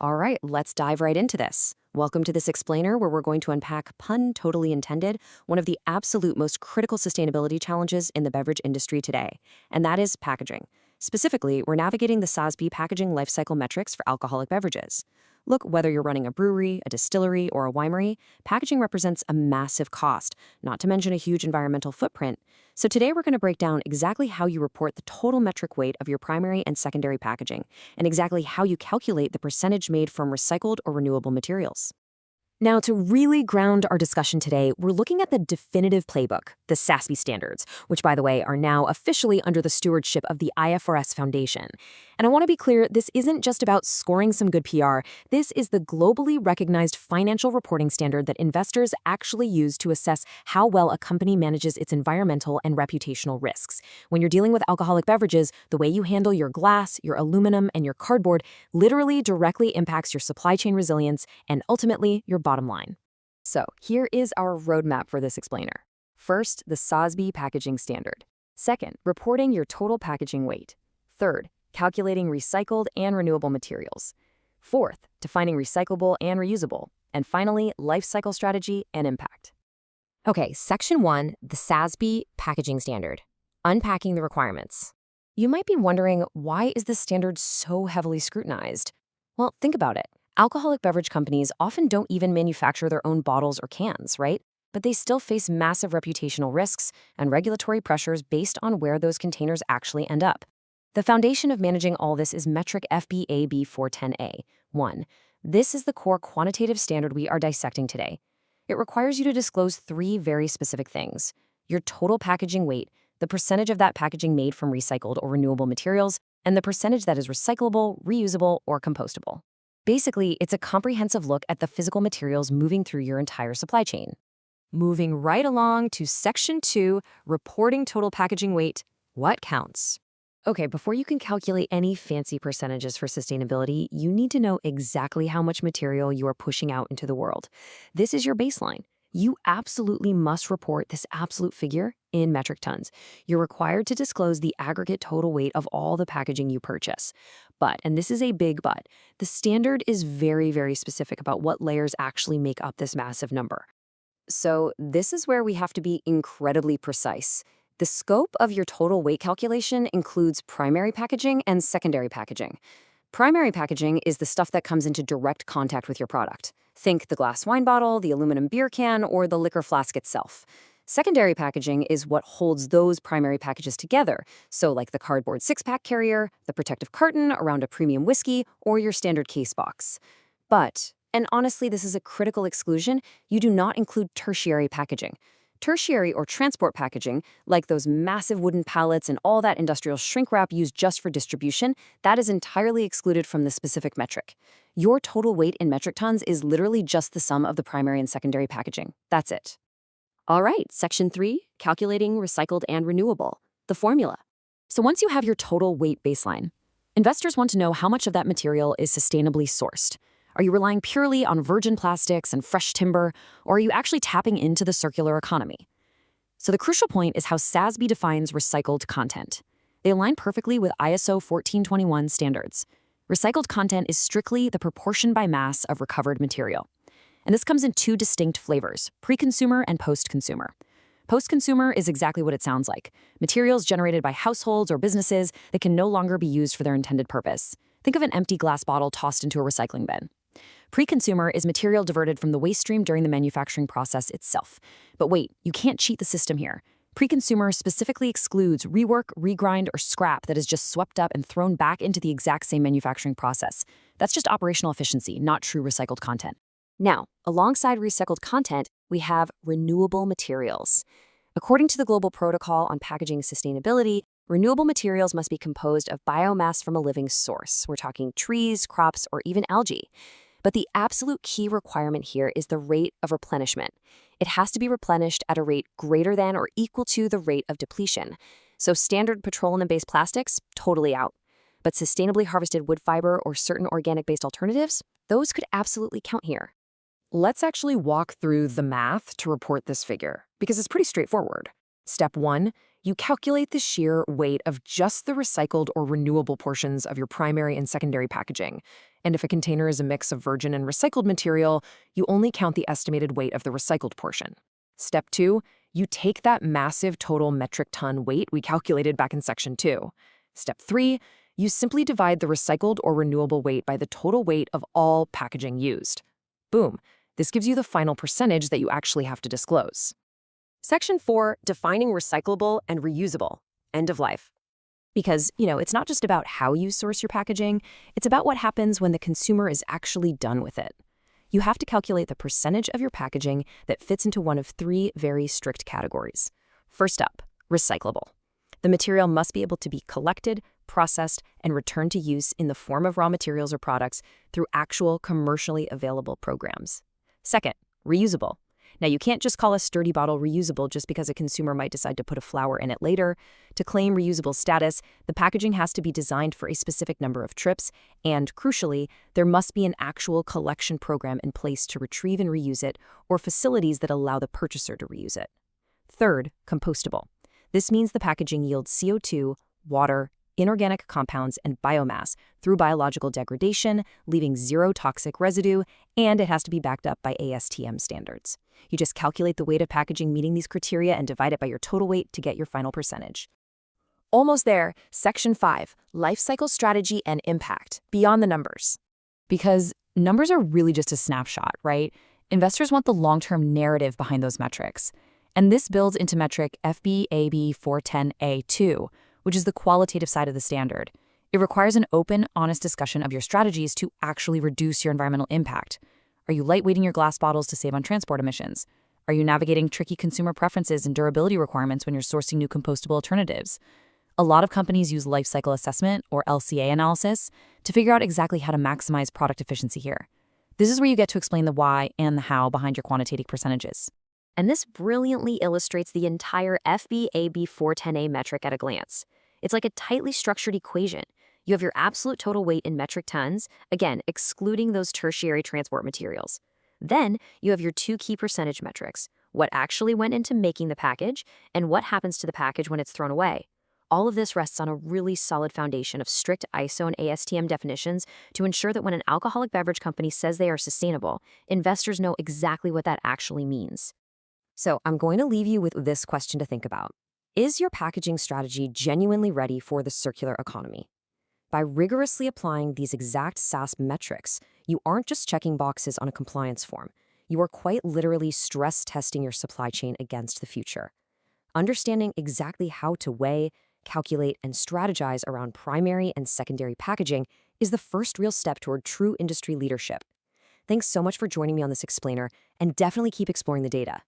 All right, let's dive right into this. Welcome to this explainer where we're going to unpack, pun totally intended, one of the absolute most critical sustainability challenges in the beverage industry today, and that is packaging. Specifically, we're navigating the SASB packaging lifecycle metrics for alcoholic beverages. Look, whether you're running a brewery, a distillery, or a winery, packaging represents a massive cost, not to mention a huge environmental footprint. So today we're going to break down exactly how you report the total metric weight of your primary and secondary packaging, and exactly how you calculate the percentage made from recycled or renewable materials. Now, to really ground our discussion today, we're looking at the definitive playbook, the SASB standards, which, by the way, are now officially under the stewardship of the IFRS Foundation. And I want to be clear, this isn't just about scoring some good PR. This is the globally recognized financial reporting standard that investors actually use to assess how well a company manages its environmental and reputational risks. When you're dealing with alcoholic beverages, the way you handle your glass, your aluminum, and your cardboard literally directly impacts your supply chain resilience and ultimately your bottom line. So here is our roadmap for this explainer. First, the SASB packaging standard. Second, reporting your total packaging weight. Third, calculating recycled and renewable materials. Fourth, defining recyclable and reusable. And finally, life cycle strategy and impact. Okay, Section 1, the SASB packaging standard. Unpacking the requirements. You might be wondering, why is this standard so heavily scrutinized? Well, think about it. Alcoholic beverage companies often don't even manufacture their own bottles or cans, right? But they still face massive reputational risks and regulatory pressures based on where those containers actually end up. The foundation of managing all this is metric FBAB 410A. 1. This is the core quantitative standard we are dissecting today. It requires you to disclose three very specific things: your total packaging weight, the percentage of that packaging made from recycled or renewable materials, and the percentage that is recyclable, reusable, or compostable. Basically, it's a comprehensive look at the physical materials moving through your entire supply chain. Moving right along to Section 2, reporting total packaging weight. What counts? Okay, before you can calculate any fancy percentages for sustainability, you need to know exactly how much material you are pushing out into the world. This is your baseline. You absolutely must report this absolute figure in metric tons. You're required to disclose the aggregate total weight of all the packaging you purchase. But, and this is a big but, the standard is very, very specific about what layers actually make up this massive number. So this is where we have to be incredibly precise. The scope of your total weight calculation includes primary packaging and secondary packaging. Primary packaging is the stuff that comes into direct contact with your product. Think the glass wine bottle, the aluminum beer can, or the liquor flask itself. Secondary packaging is what holds those primary packages together, so like the cardboard six-pack carrier, the protective carton around a premium whiskey, or your standard case box. But, and honestly this is a critical exclusion, you do not include tertiary packaging. Tertiary or transport packaging, like those massive wooden pallets and all that industrial shrink wrap used just for distribution, that is entirely excluded from the specific metric. Your total weight in metric tons is literally just the sum of the primary and secondary packaging. That's it. All right, Section 3, calculating recycled and renewable, the formula. So once you have your total weight baseline, investors want to know how much of that material is sustainably sourced. Are you relying purely on virgin plastics and fresh timber, or are you actually tapping into the circular economy? So the crucial point is how SASB defines recycled content. They align perfectly with ISO 1421 standards. Recycled content is strictly the proportion by mass of recovered material. And this comes in two distinct flavors, pre-consumer and post-consumer. Post-consumer is exactly what it sounds like, materials generated by households or businesses that can no longer be used for their intended purpose. Think of an empty glass bottle tossed into a recycling bin. Pre-consumer is material diverted from the waste stream during the manufacturing process itself. But wait, you can't cheat the system here. Pre-consumer specifically excludes rework, regrind, or scrap that is just swept up and thrown back into the exact same manufacturing process. That's just operational efficiency, not true recycled content. Now, alongside recycled content, we have renewable materials. According to the Global Protocol on Packaging Sustainability, renewable materials must be composed of biomass from a living source. We're talking trees, crops, or even algae. But the absolute key requirement here is the rate of replenishment. It has to be replenished at a rate greater than or equal to the rate of depletion. So standard petroleum-based plastics, totally out. But sustainably harvested wood fiber or certain organic-based alternatives, those could absolutely count here. Let's actually walk through the math to report this figure, because it's pretty straightforward. Step 1, You calculate the sheer weight of just the recycled or renewable portions of your primary and secondary packaging. And if a container is a mix of virgin and recycled material, you only count the estimated weight of the recycled portion. Step 2, you take that massive total metric ton weight we calculated back in Section 2. Step 3, you simply divide the recycled or renewable weight by the total weight of all packaging used. Boom. This gives you the final percentage that you actually have to disclose. Section 4, defining recyclable and reusable. End of life. Because, it's not just about how you source your packaging, it's about what happens when the consumer is actually done with it. You have to calculate the percentage of your packaging that fits into one of 3 very strict categories. First up, recyclable. The material must be able to be collected, processed, and returned to use in the form of raw materials or products through actual commercially available programs. Second, reusable. Now, you can't just call a sturdy bottle reusable just because a consumer might decide to put a flower in it later. To claim reusable status, the packaging has to be designed for a specific number of trips, and crucially, there must be an actual collection program in place to retrieve and reuse it, or facilities that allow the purchaser to reuse it. Third, compostable. This means the packaging yields CO2, water, inorganic compounds, and biomass through biological degradation, leaving 0 toxic residue, and it has to be backed up by ASTM standards. You just calculate the weight of packaging meeting these criteria and divide it by your total weight to get your final percentage. Almost there, Section 5, Lifecycle Strategy and Impact, beyond the numbers. Because numbers are really just a snapshot, right? Investors want the long-term narrative behind those metrics. And this builds into metric FBAB 410A2, which is the qualitative side of the standard. It requires an open, honest discussion of your strategies to actually reduce your environmental impact. Are you lightweighting your glass bottles to save on transport emissions? Are you navigating tricky consumer preferences and durability requirements when you're sourcing new compostable alternatives? A lot of companies use life cycle assessment, or LCA analysis, to figure out exactly how to maximize product efficiency here. This is where you get to explain the why and the how behind your quantitative percentages. And this brilliantly illustrates the entire FBAB 410A metric at a glance. It's like a tightly structured equation. You have your absolute total weight in metric tons, again, excluding those tertiary transport materials. Then you have your 2 key percentage metrics, what actually went into making the package and what happens to the package when it's thrown away. All of this rests on a really solid foundation of strict ISO and ASTM definitions to ensure that when an alcoholic beverage company says they are sustainable, investors know exactly what that actually means. So I'm going to leave you with this question to think about. Is your packaging strategy genuinely ready for the circular economy? By rigorously applying these exact SASB metrics, you aren't just checking boxes on a compliance form. You are quite literally stress testing your supply chain against the future. Understanding exactly how to weigh, calculate, and strategize around primary and secondary packaging is the first real step toward true industry leadership. Thanks so much for joining me on this explainer, and definitely keep exploring the data.